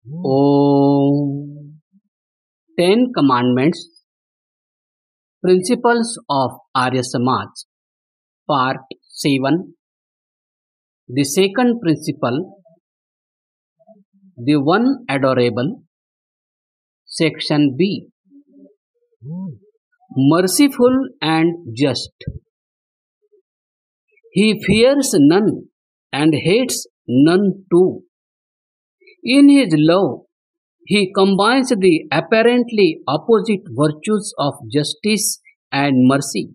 Om. 10 Commandments, Principles of Arya Samaj, Part 7. The second principle, the one adorable, Section B. Merciful and just. He fears none and hates none too. In his love, he combines the apparently opposite virtues of justice and mercy.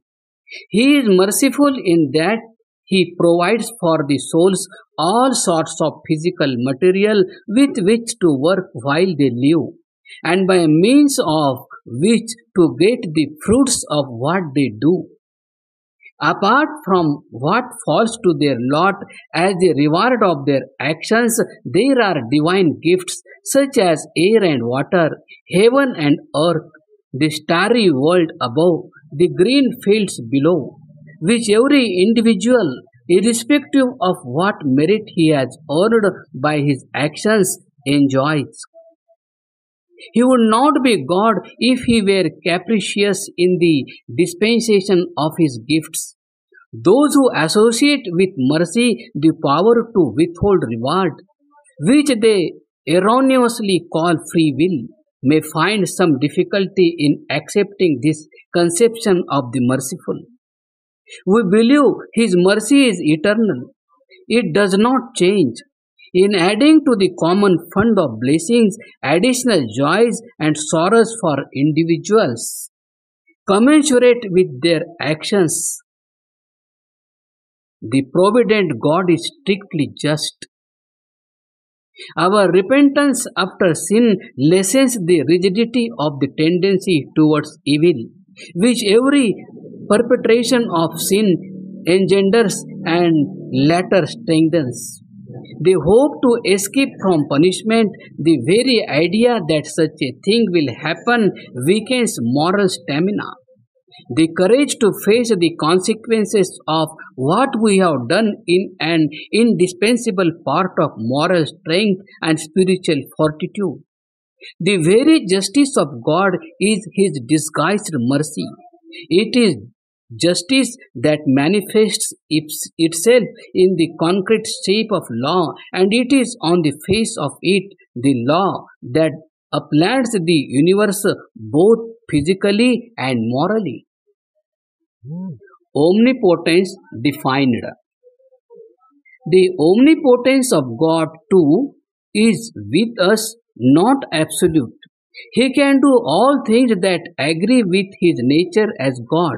He is merciful in that he provides for the souls all sorts of physical material with which to work while they live, and by means of which to get the fruits of what they do. Apart from what falls to their lot as the reward of their actions, there are divine gifts such as air and water, heaven and earth, the starry world above, the green fields below, which every individual, irrespective of what merit he has earned by his actions, enjoys. He would not be God if he were capricious in the dispensation of his gifts. Those who associate with mercy the power to withhold reward, which they erroneously call free will, may find some difficulty in accepting this conception of the merciful. We believe his mercy is eternal. It does not change. In adding to the common fund of blessings, additional joys and sorrows for individuals, commensurate with their actions. The Provident God is strictly just. Our repentance after sin lessens the rigidity of the tendency towards evil, which every perpetration of sin engenders and later strengthens. They hope to escape from punishment. The very idea that such a thing will happen weakens moral stamina. The courage to face the consequences of what we have done in an indispensable part of moral strength and spiritual fortitude. The very justice of God is his disguised mercy. It is justice that manifests itself in the concrete shape of law, and it is on the face of it, the law, that uplands the universe both physically and morally. Omnipotence defined. The omnipotence of God too is with us, not absolute. He can do all things that agree with his nature as God,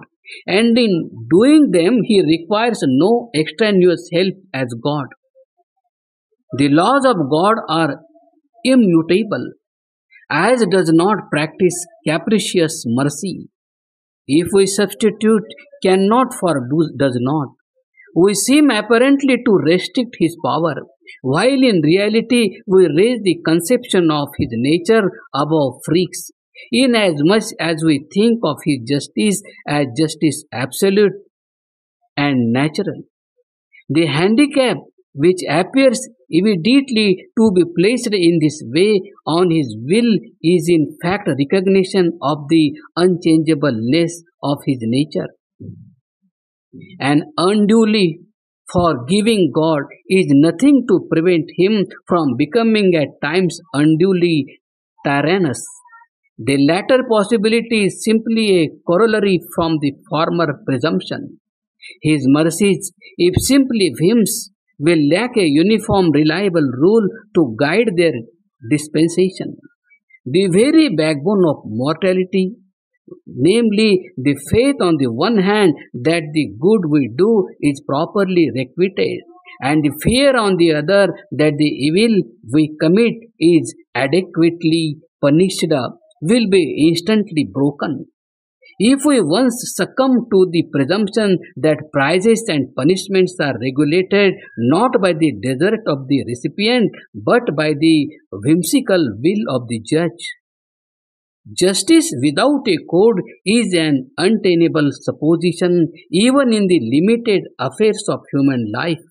and in doing them he requires no extraneous help as God. The laws of God are immutable, as does not practice capricious mercy. If we substitute cannot for does not, we seem apparently to restrict his power, while in reality we raise the conception of his nature above freaks, inasmuch as we think of his justice as justice absolute and natural. The handicap which appears immediately to be placed in this way on his will is in fact recognition of the unchangeableness of his nature. An unduly forgiving God is nothing to prevent him from becoming at times unduly tyrannous. The latter possibility is simply a corollary from the former presumption. His mercies, if simply whims, will lack a uniform reliable rule to guide their dispensation. The very backbone of mortality, namely the faith on the one hand that the good we do is properly requited, and the fear on the other that the evil we commit is adequately punished, will be instantly broken. If we once succumb to the presumption that prizes and punishments are regulated not by the desert of the recipient but by the whimsical will of the judge, justice without a code is an untenable supposition even in the limited affairs of human life.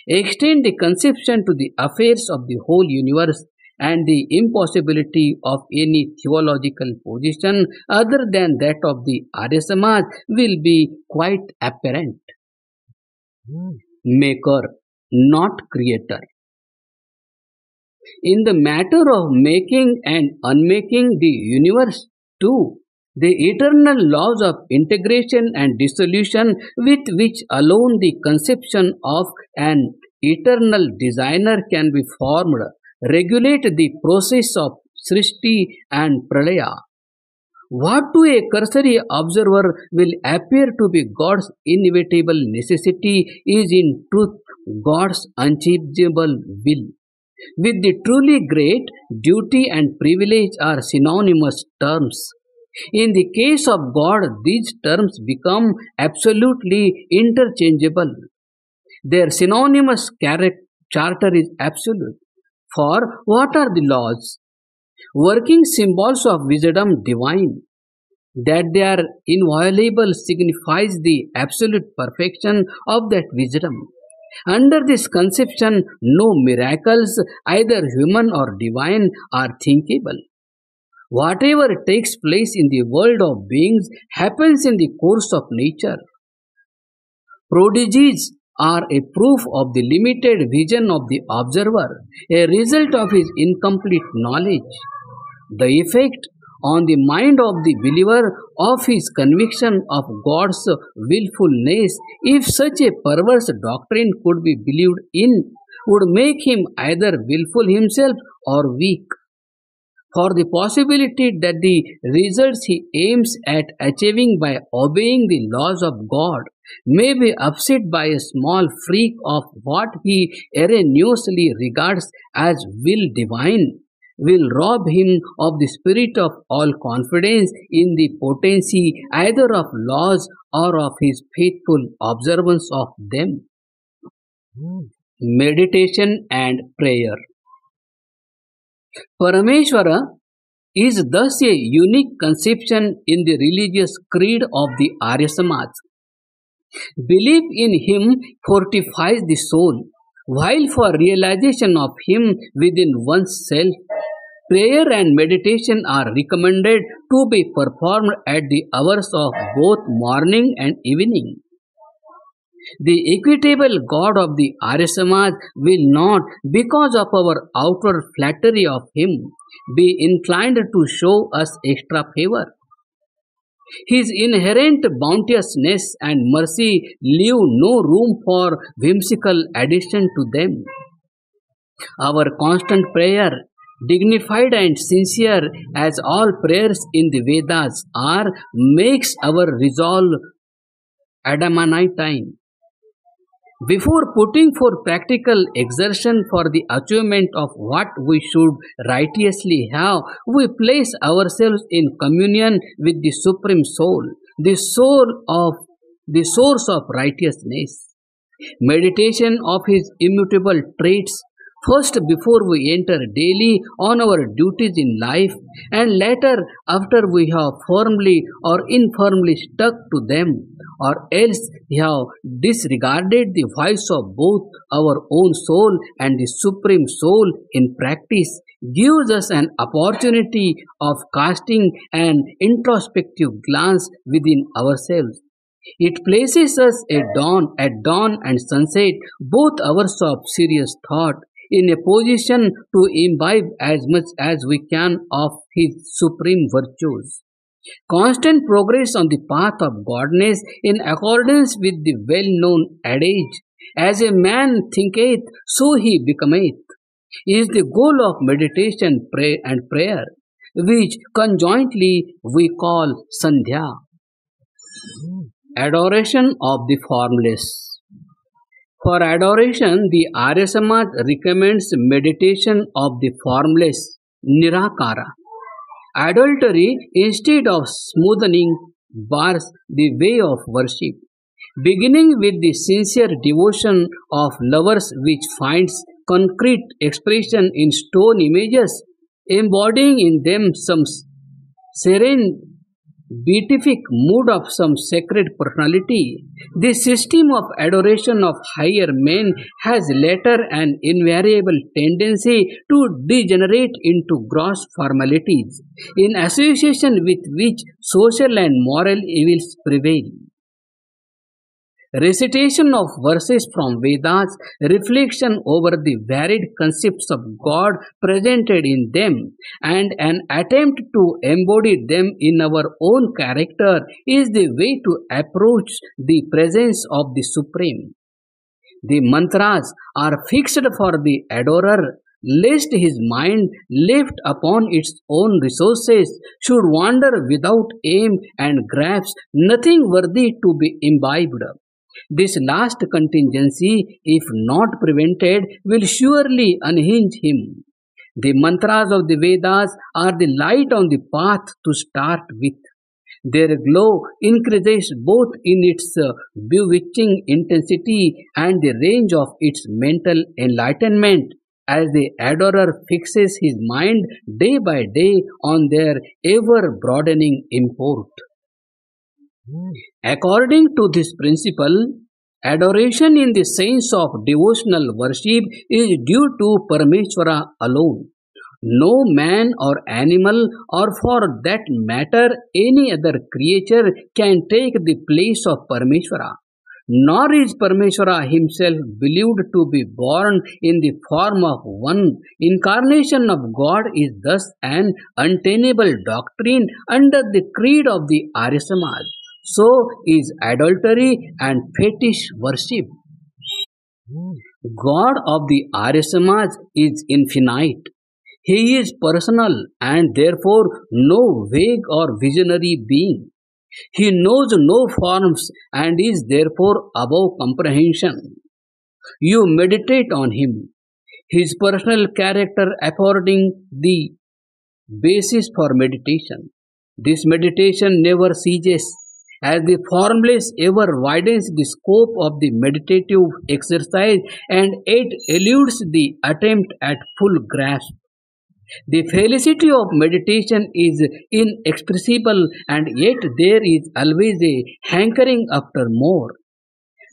Extend the conception to the affairs of the whole universe, and the impossibility of any theological position other than that of the Arya Samaj will be quite apparent. Maker, not creator. In the matter of making and unmaking the universe, too, the eternal laws of integration and dissolution with which alone the conception of an eternal designer can be formed regulate the process of Srishti and Pralaya. What to a cursory observer will appear to be God's inevitable necessity is in truth God's unchangeable will. With the truly great, duty and privilege are synonymous terms. In the case of God, these terms become absolutely interchangeable. Their synonymous charter is absolute. For what are the laws? Working symbols of wisdom divine. That they are inviolable signifies the absolute perfection of that wisdom. Under this conception, no miracles, either human or divine, are thinkable. Whatever takes place in the world of beings happens in the course of nature. Prodigies are a proof of the limited vision of the observer, a result of his incomplete knowledge. The effect on the mind of the believer of his conviction of God's willfulness, if such a perverse doctrine could be believed in, would make him either willful himself or weak. For the possibility that the results he aims at achieving by obeying the laws of God may be upset by a small freak of what he erroneously regards as will divine, will rob him of the spirit of all confidence in the potency either of laws or of his faithful observance of them. Meditation and prayer. Parameshwara is thus a unique conception in the religious creed of the Arya Samaj. Belief in him fortifies the soul, while for realization of him within one's self, prayer and meditation are recommended to be performed at the hours of both morning and evening. The equitable God of the Arya Samaj will not, because of our outward flattery of him, be inclined to show us extra favor. His inherent bounteousness and mercy leave no room for whimsical addition to them. Our constant prayer, dignified and sincere as all prayers in the Vedas are, makes our resolve adamantine. Before putting forth practical exertion for the achievement of what we should righteously have, we place ourselves in communion with the Supreme Soul, the source of righteousness. Meditation of his immutable traits, first before we enter daily on our duties in life, and later after we have firmly or infirmly stuck to them, or else have disregarded the voice of both our own soul and the Supreme Soul in practice, gives us an opportunity of casting an introspective glance within ourselves. It places us at dawn and sunset, both hours of serious thought, in a position to imbibe as much as we can of his supreme virtues. Constant progress on the path of godness, in accordance with the well-known adage, as a man thinketh, so he becometh, is the goal of meditation and prayer, which conjointly we call Sandhya. Adoration of the formless. For adoration, the Arya Samaj recommends meditation of the formless, Nirakara. Adultery, instead of smoothing, bars the way of worship, beginning with the sincere devotion of lovers which finds concrete expression in stone images, embodying in them some serene beatific mood of some sacred personality. The system of adoration of higher men has later an invariable tendency to degenerate into gross formalities, in association with which social and moral evils prevail. Recitation of verses from Vedas, reflection over the varied concepts of God presented in them, and an attempt to embody them in our own character is the way to approach the presence of the Supreme. The mantras are fixed for the adorer, lest his mind, left upon its own resources, should wander without aim and grasp nothing worthy to be imbibed. This last contingency, if not prevented, will surely unhinge him. The mantras of the Vedas are the light on the path to start with. Their glow increases both in its bewitching intensity and the range of its mental enlightenment as the adorer fixes his mind day by day on their ever broadening import. According to this principle, adoration in the sense of devotional worship is due to Parameshvara alone. No man or animal, or for that matter any other creature, can take the place of Parameshvara. Nor is Parameshvara himself believed to be born in the form of one. Incarnation of God is thus an untenable doctrine under the creed of the Arya Samaj. So is adultery and fetish worship. God of the Arya Samaj is infinite. He is personal and therefore no vague or visionary being. He knows no forms and is therefore above comprehension. You meditate on him, his personal character affording the basis for meditation. This meditation never ceases, as the formless ever widens the scope of the meditative exercise and it eludes the attempt at full grasp. The felicity of meditation is inexpressible, and yet there is always a hankering after more.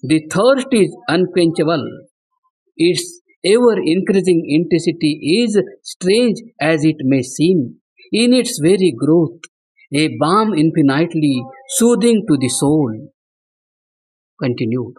The thirst is unquenchable. Its ever increasing intensity is, strange as it may seem, in its very growth, a balm infinitely soothing to the soul. Continued.